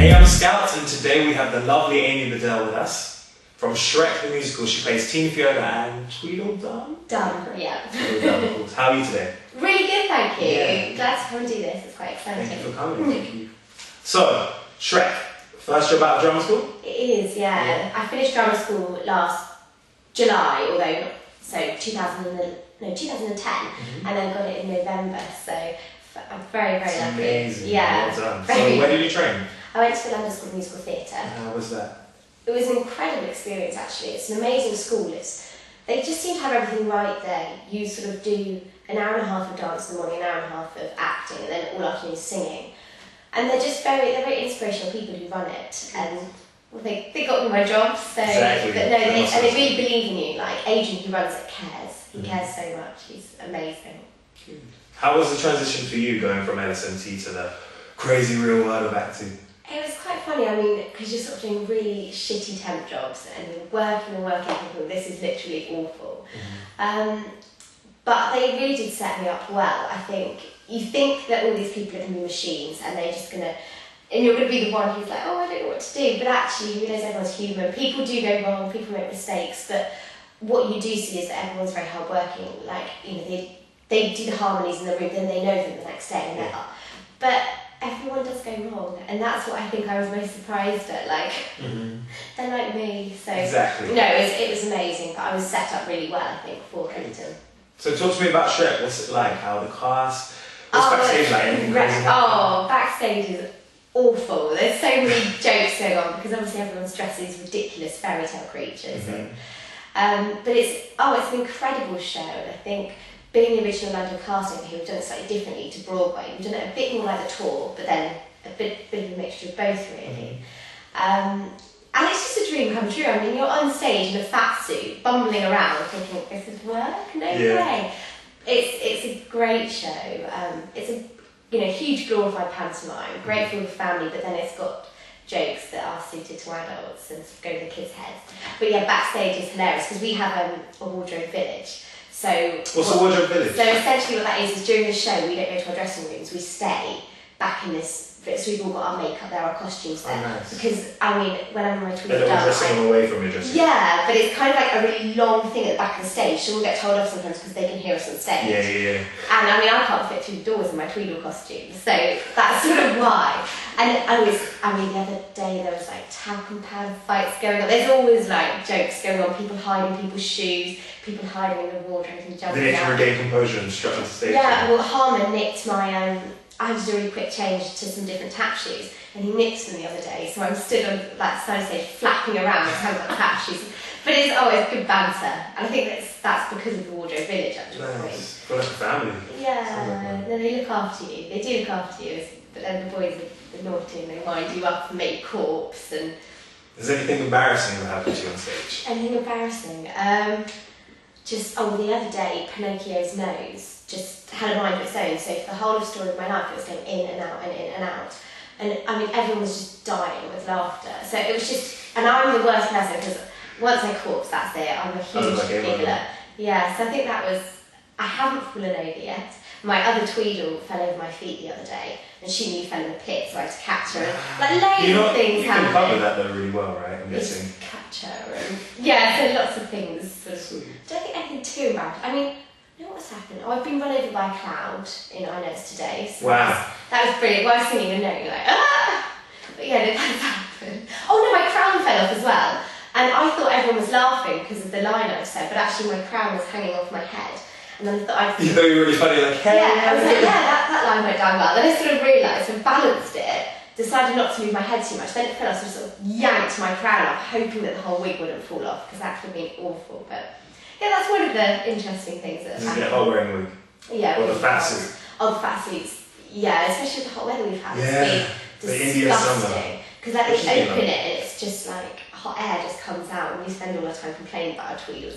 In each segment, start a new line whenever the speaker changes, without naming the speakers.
Hey, I'm Scout, and today we have the lovely Amy Beadel with us. From Shrek the Musical, she plays Tina Fiona and Tweedledum?
Yeah.
Tweedledum. How are you today?
Really good, thank you.
Yeah.
Glad to come and do this, it's quite exciting.
Thank you for coming, thank you. So, Shrek, first job out of drama school?
It is, yeah. I finished drama school last July, although, so 2010, and then got it in November, so I'm very, very lucky.
Amazing,
Yeah.
well done. So, where did you train?
I went to the London School of Musical Theatre.
How was that?
It was an incredible experience, actually. It's an amazing school. They just seem to have everything right there. You sort of do an hour and a half of dance in the morning, an hour and a half of acting, and then all afternoon singing. And they're very inspirational people who run it. And well, they got me my job, so
exactly.
But no, and they really believe in you. Like Adrian, who runs it, cares. He cares so much. He's amazing.
Good. How was the transition for you going from LSMT to the crazy real world of acting?
It was quite funny, I mean, because you're sort of doing really shitty temp jobs and you're working and thinking, this is literally awful. But they really did set me up well. I think you think that all these people are going to be machines and they're just going to, and you're going to be the one who's like, oh, I don't know what to do. But actually, you realise everyone's human. People do go wrong, people make mistakes, but what you do see is that everyone's very hardworking. Like, you know, they do the harmonies in the room, then they know them the next day, and they're up. But everyone does go wrong, and that's what I think I was most surprised at. Like, they're like me, so
exactly.
No, it was amazing, but I was set up really well, I think, for it.
So talk to me about Shrek. What's it like? How the cast? What's backstage like? Anything crazy?
Backstage is awful. There's so many jokes going on because obviously everyone's dressed as ridiculous fairy tale creatures, but it's an incredible show, and I think, being the original London cast over here, we've done it slightly differently to Broadway. We've done it a bit more like the tour, but then a bit of a mixture of both, really. And it's just a dream come true. I mean, you're on stage in a fat suit, bumbling around, thinking, this is work? No way. It's a great show. It's a huge glorified pantomime, great for the family, but then it's got jokes that are suited to adults and go to the kids' heads. But yeah, backstage is hilarious because we have a wardrobe village. So
what's the wardrobe village?
So essentially what that is during the show we don't go to our dressing rooms, we stay back in this, so we've all got our makeup there, our costumes there.
Oh, nice.
Because, I mean, when I'm in my Tweedledum...
They're dressing them away from your dressing room.
Yeah, but it's kind of like a really long thing at the back of the stage, so we'll get told off sometimes because they can hear us on stage.
Yeah.
And I mean, I can't fit through the doors in my Tweedle costume, so that's sort of why. And the other day there was like talcum powder fights going on. There's always like jokes going on, people hiding people's shoes, people hiding in the wardrobe and jumping
They need
out.
to regain composure and strut on stage.
Yeah, well, Harmon nicked my, I had to do a really quick change to some different tap shoes, and he nicked them the other day, so I'm stood on that side stage flapping around with some of the tap shoes. But it's good banter, and I think that's because of the wardrobe village, actually.
Nice. Feel like a family.
Yeah, no, they look after you. They do look after you, but then the boys are naughty and they wind you up and make corpse and...
Is anything embarrassing that happened to you on stage?
Anything embarrassing? The other day, Pinocchio's nose just had a mind of its own, so for the whole of the story of my life it was going in and out and in and out. And I mean, everyone was just dying with laughter. So it was just, and I'm the worst person because once I corpse, that's it. I'm a huge giggler. Yeah, so I think that was, I haven't fallen over yet. My other Tweedle fell over my feet the other day, and she knew fell in the pit, so I had to catch her. And like loads of things
happen. You can cover that though really well, right? I'm guessing.
Catch her, and so lots of things. Sort of, don't think anything too embarrassing. I mean, you know what's happened? I've been run over by a cloud in I Knows Today. So
wow.
That was brilliant. While I was singing a note, you're like, ah! But yeah, that's happened. Oh no, my crown fell off as well. And I thought everyone was laughing because of the line I said, but actually my crown was hanging off my head. And then I thought
You thought you were really funny, like, hey!
Yeah, I was like, that line went down well. Then I sort of realised and balanced it, decided not to move my head too much. Then it fell off, so I sort of yanked my crown off, hoping that the whole wig wouldn't fall off, because that could have been awful. But yeah, that's one of the interesting things that
happened. Is it hot wearing wig?
Yeah.
Or the fat suit?
Oh, the fat suits. Yeah, especially with the hot weather we've had.
Yeah,
the India summer. Because like they open it and it's just like hot air just comes out, and we spend all our time complaining about our Tweedles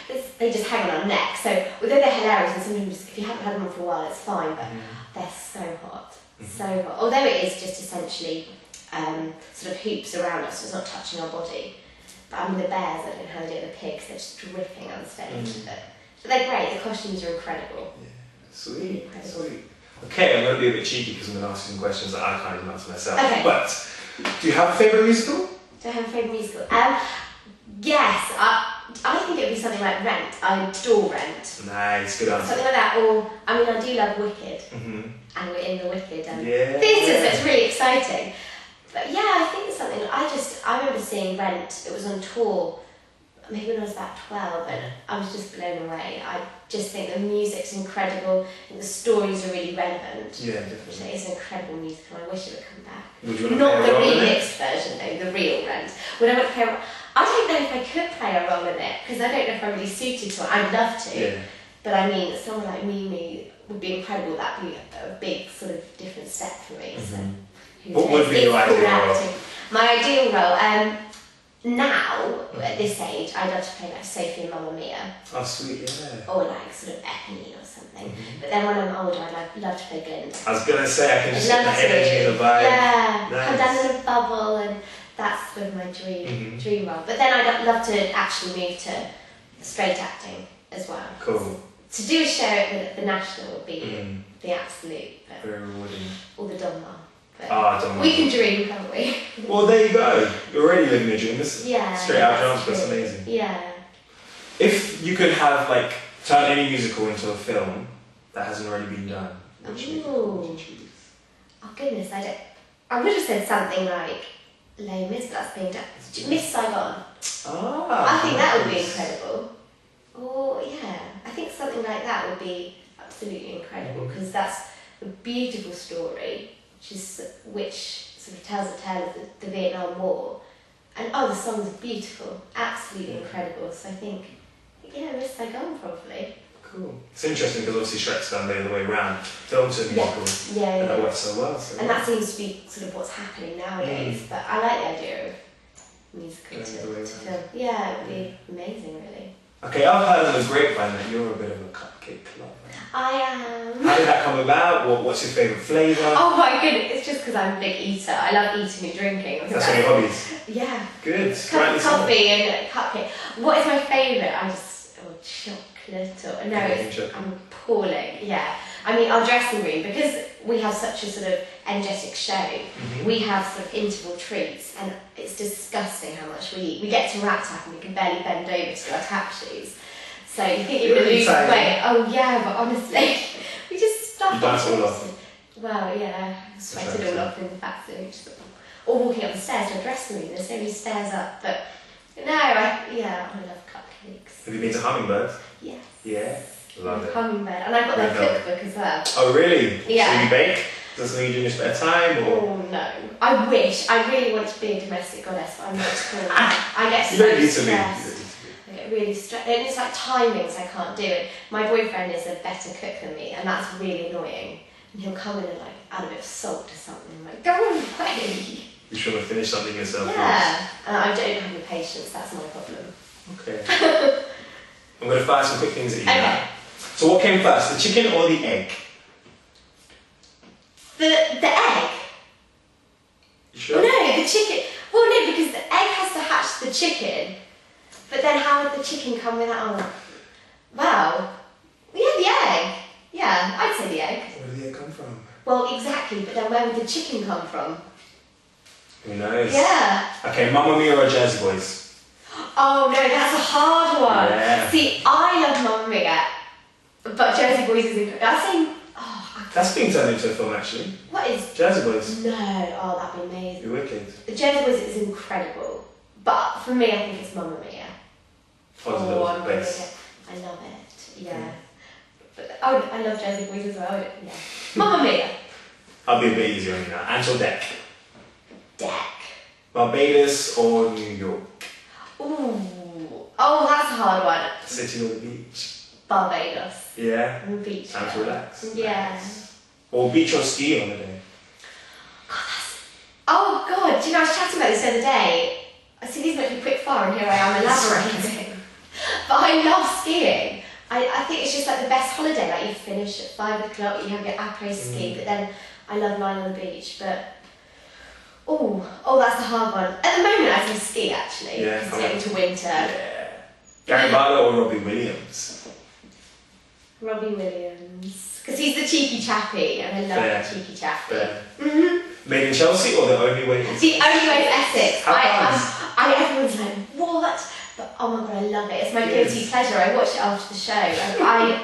because they just hang on our neck. So although they're hilarious, and sometimes if you haven't had them on for a while, it's fine, but they're so hot, so hot. Although it is just essentially sort of hoops around us, so it's not touching our body. But I mean the bears, I don't know how they do it, the pigs, they're just dripping on stage. But they're great, the costumes are incredible.
Yeah, sweet. Okay, I'm going to be a bit cheeky because I'm going to ask you some questions that I can't even answer myself.
Okay.
But Do you have a favourite musical?
Do I have a favourite musical? Yes, I think it would be something like Rent. I adore Rent.
Nice, good answer.
Something like that, or I mean, I do love Wicked, and we're in the Wicked theatre, so it's really exciting. But yeah, I think it's something. I remember seeing Rent. It was on tour, maybe when I was about 12, and I was just blown away. I just think the music's incredible, and the stories are really relevant.
Yeah, definitely.
It's an incredible musical. I wish it would come back.
Would you want to
Not
play a
the
role in it?
remix version, though, the real Rent. Would I want to play a I don't know if I could play a role in it, because I don't know if I'm really suited to it. I'd love to.
Yeah.
But I mean, someone like Mimi would be incredible. That'd be a big sort of different step for me. So,
What would be your ideal role?
My ideal role, now, at this age, I'd love to play like Sophie in Mamma Mia.
Oh, sweet, yeah.
Or like sort of Eponine or something. But then when I'm older, I'd love to play Glinda.
I was going to say, I can just
I'd
get the
love to.
energy and the vibe.
Yeah,
Nice.
come down in a bubble, and that's sort of my dream role. But then I'd love to actually move to straight acting as well.
Cool.
To do a show at the National would be the absolute.
Very rewarding.
Or the Donmar.
Donmar.
We can dream, can't we?
Well, there you go. You're already living your dreams.
Yeah.
Straight out drums, that's amazing.
Yeah.
If you could have, like, turn any musical into a film that hasn't already been done, which musical would you choose?
Oh goodness, I would have said something like Les Mis, but that's being done. Miss Saigon. I think that would be incredible. Or yeah, I think something like that would be absolutely incredible, because that's a beautiful story, which sort of tells a tale of the Vietnam War, and the songs are beautiful, absolutely incredible. So I think, yeah, Miss Saigon probably.
Cool. It's interesting because obviously Shrek's done the other way around, film to musical, and that works so well. So
and that seems to be sort of what's happening nowadays. But I like the idea of musical to film. Yeah, it would be amazing, really.
Okay, I've heard on the grapevine that you're a bit of a cupcake lover.
I am.
How did that come about? What's your favourite flavour?
Oh my goodness, it's just because I'm a big eater. I love eating and drinking.
That's one of your hobbies?
Yeah.
Good.
Cup of coffee and cupcake. What is my favourite? Chocolate or... No, I'm appalling. Yeah. I mean, our dressing room, because we have such a sort of energetic show, we have sort of interval treats, and it's disgusting how much we eat. We get to rat tap and we can barely bend over to our tap shoes. So you think you're going to lose weight. Oh yeah, but honestly, we just stuff
you dance all off.
Well, yeah, I sweated all off in the fat suit. Or walking up the stairs to a dressing room, there's so many stairs up, but no, I love cupcakes.
Have you been to Hummingbird?
Yes.
Yeah? Love it.
Hummingbird. And I've got their cookbook as well.
Oh really?
Yeah.
So you bake? Is that something you do in your spare time? Or?
Oh no. I wish. I really want to be a domestic goddess, but I'm not cool. I get
You
so
don't need to be.
stressed. I get really stressed. And it's like timings I can't do it. My boyfriend is a better cook than me, and that's really annoying. And he'll come in and like add a bit of salt to something. I'm like, go away.
You should have finished something yourself.
Yeah. And I don't have the patience, that's my problem.
Okay. I'm going to fire some quick things at you
Okay.
now. So what came first, the chicken or the egg?
The egg?
You sure?
No, the chicken. Well, no, because the egg has to hatch the chicken. But then how would the chicken come without... Oh, wow. Yeah, the egg. Yeah, I'd say the egg.
Where did the egg come from?
Well, exactly, but then where would the chicken come from?
Who knows?
Yeah.
Okay, Mamma Mia or Jersey Boys?
Oh no, that's a hard one.
Yeah.
See, I love Mamma Mia, but Jersey Boys is incredible. That's saying,
That's being turned into a film actually.
What is?
Jersey Boys.
No, that'd be amazing.
You're wicked.
The Jersey Boys is incredible, but for me, I think it's Mamma Mia.
I'm really
I love it. Yeah. But, I love Jersey Boys as well. Yeah. Mamma Mia.
I'll be a bit easier on you now. Ant or Deck?
Deck.
Barbados or New York?
Ooh. Oh, that's a hard one.
City or the beach?
Barbados.
Yeah.
On the beach.
Time to relax.
Yeah.
Nice. Or beach or ski holiday?
Oh God, do you know, I was chatting about this the other day. I see these make me quick fire and here I am elaborating. But I love skiing. I think it's just like the best holiday. Like you finish at 5 o'clock, you have your après ski, but then I love lying on the beach. But oh, that's the hard one. At the moment, I can ski actually.
Yeah,
it's getting to winter.
Yeah. Gary Barlow or Robbie Williams?
Robbie Williams, because he's the cheeky chappy, and I love the cheeky chappy.
Fair. Made in Chelsea or the only way?
The only way is Essex.
How
Everyone's like, what? But oh my god, I love it. It's my guilty pleasure. I watch it after the show. And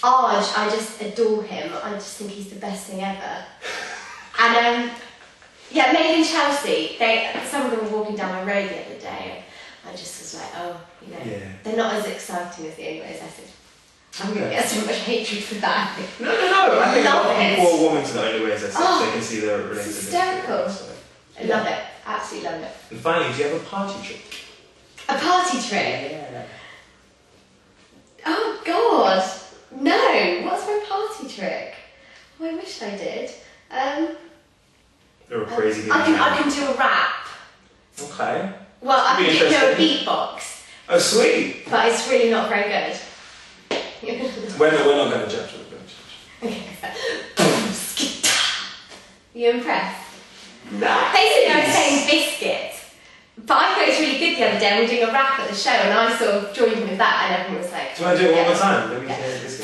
I just adore him. I just think he's the best thing ever. And yeah, Made in Chelsea. Some of them were walking down my road the other day. I just was like, oh, you know, they're not as exciting as the only way is Essex. I'm going to get so much hatred for that.
No. I think a lot of people are warming to the only way is Essex. They can see the related.
It's hysterical. I love it. Absolutely love it.
And finally, do you have a party trick?
A party trick?
Yeah.
Oh God, no! What's my party trick? Oh, I wish I did.
You're a crazy good
I can do a rap.
Okay.
Well, I can do a beatbox.
Oh, sweet.
But it's really not very good.
We're not going to judge.
Okay. You impressed?
Nice.
Basically, I was saying biscuit. But I thought it was really good the other day. We were doing a rap at the show, and I sort of joined in with that, and everyone was like,
do you want to do it one more time? Let me hear this.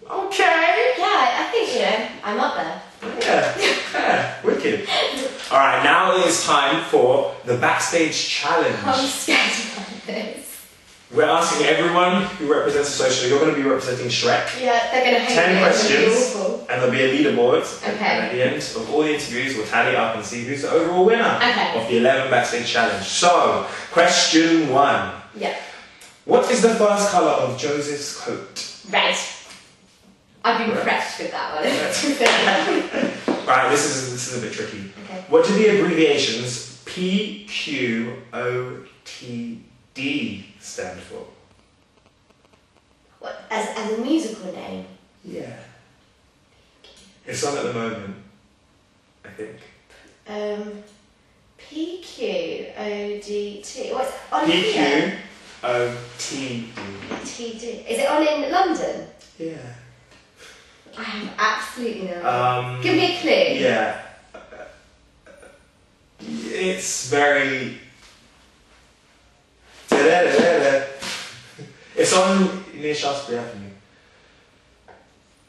Okay.
Yeah, I think, you know, I'm up there.
Yeah, wicked. Alright, now it is time for the backstage challenge.
I'm scared about this.
We're asking everyone who represents a social, you're going to be representing Shrek.
Yeah, they're going to hate
10
me.
questions, and there'll be a leaderboard.
Okay.
And at the end of all the interviews, we'll tally up and see who's the overall winner of the 11 backstage challenge. So, question 1.
Yeah.
What is the first colour of Joseph's coat?
Red. I've been impressed with that one.
Right, this is a bit tricky.
Okay.
What do the abbreviations PQOTD stand for?
What, as a musical name?
Yeah. It's on at the moment, I think.
PQODT. What's on here?
PQOTD.
TD. Is it on in London?
Yeah.
I have absolutely no idea. Give me a clue.
Yeah. It's very... It's on near Shaftesbury Avenue.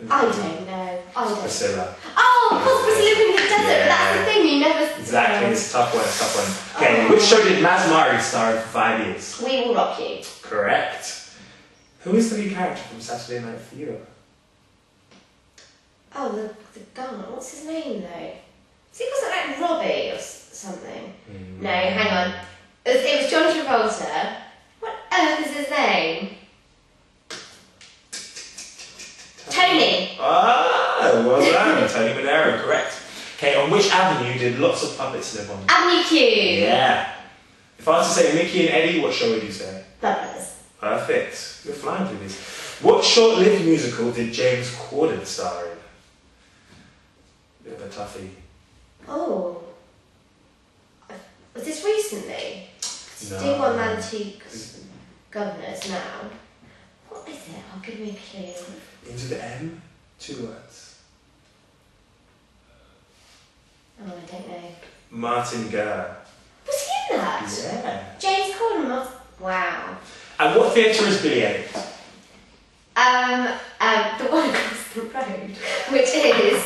I don't know.
Priscilla.
Oh, Prosperous Living in the Desert.
Yeah.
That's the thing, you never...
Exactly, it's a tough one, Okay, which show did Maz Mari star in for 5 years?
We Will Rock You.
Correct. Who is the lead character from Saturday Night Fever?
Oh, the gun. What's his name, though? Wasn't like Robbie or something? No, hang on. It was John Travolta. What earth is his name? Tony.
Ah, well done. Tony Manero, correct. Okay, on which avenue did lots of puppets live on?
Avenue Q.
Yeah. If I was to say Mickey and Eddie, what show would you say?
Brothers.
Perfect. You're flying through this. What short-lived musical did James Corden star in? Bit of a toughie.
Oh. Was this recently?
No.
Do One Man Two Governors now. What is it? Oh, give me a clue.
Into the M? 2 words.
Oh, I don't know.
Martin Gurr.
Was he in that?
Yeah.
James Corden was... Wow.
And what theatre is Billy Elliot?
The one across the road, which is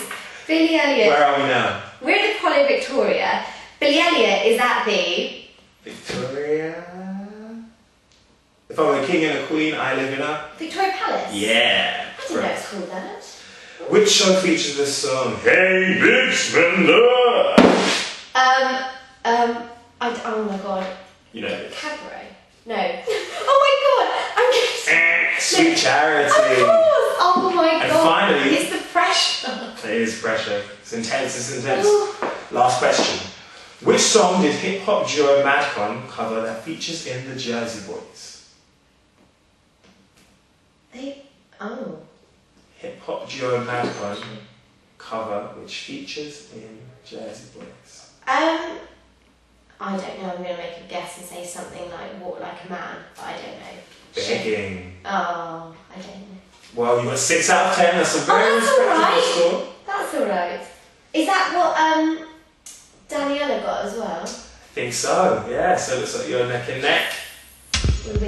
Billy Elliot.
Where are we now?
We're at the Apollo Victoria. Billy Elliot is at the...
Victoria? If I'm a king and a queen, I live in a...
Victoria Palace?
Yeah.
I didn't know it's called that.
Which show features this song? Hey, Big Spender!
Oh my god.
You know it.
Cabaret? No. Oh my god! I'm getting...
Sweet Charity.
Of course! Oh my
And
god.
finally...
It's the pressure.
It is pressure. It's intense, Last question. Which song did hip-hop duo Madcon cover that features in the Jersey Boys? Hip-hop duo Madcon cover which features in Jersey Boys.
I don't know, I'm going to make a guess and say something like Walk Like a Man, but I don't know.
Begging.
Oh, I don't know.
Well, you got 6 out of 10, that's a very respectable score.
That's alright. Is that what Daniela got as well?
I think so, yeah, so it looks like you're neck and neck.
With